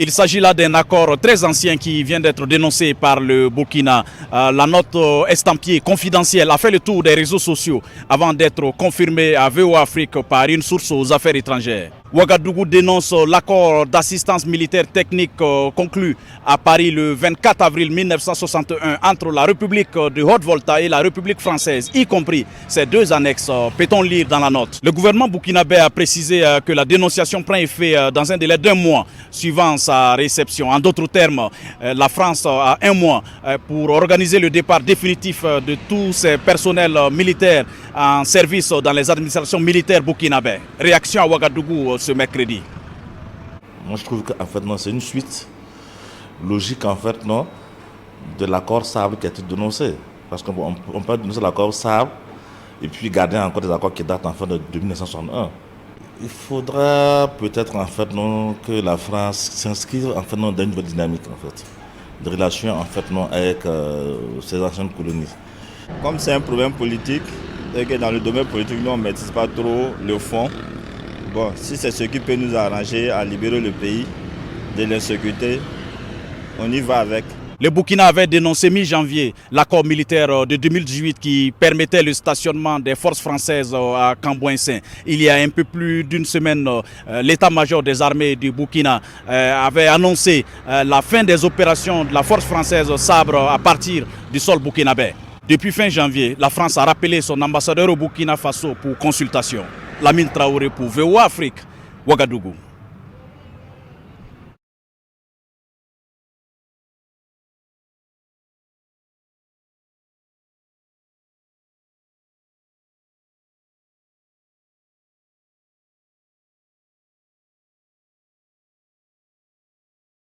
Il s'agit là d'un accord très ancien qui vient d'être dénoncé par le Burkina. La note estampillée confidentielle a fait le tour des réseaux sociaux avant d'être confirmée à VOA Afrique par une source aux affaires étrangères. Ouagadougou dénonce l'accord d'assistance militaire technique conclu à Paris le 24 avril 1961 entre la République de Haute-Volta et la République française, y compris ces deux annexes, peut-on lire dans la note. Le gouvernement burkinabé a précisé que la dénonciation prend effet dans un délai d'1 mois suivant sa réception. En d'autres termes, la France a 1 mois pour organiser le départ définitif de tous ces personnels militaires en service dans les administrations militaires burkinabées. Réaction à Ouagadougou ce mercredi. Moi je trouve qu'en fait non, c'est une suite logique en fait non de l'accord Sabre qui a été dénoncé. Parce qu'on peut dénoncer l'accord Sabre et puis garder encore des accords qui datent en fait de 1961. Il faudra peut-être en fait non que la France s'inscrive en fait non dans une nouvelle dynamique en fait de relations en fait non avec ses anciennes colonies. Comme c'est un problème politique et que dans le domaine politique nous on ne maîtrise pas trop le fond. Bon, si c'est ce qui peut nous arranger à libérer le pays de l'insécurité, on y va avec. Le Burkina avait dénoncé mi-janvier l'accord militaire de 2018 qui permettait le stationnement des forces françaises à Cambouin-Saint. Il y a un peu plus d'une semaine, l'état-major des armées du Burkina avait annoncé la fin des opérations de la force française Sabre à partir du sol burkinabé. Depuis fin janvier, la France a rappelé son ambassadeur au Burkina Faso pour consultation. Lamine Traoré pour VOA Afrique, Ouagadougou.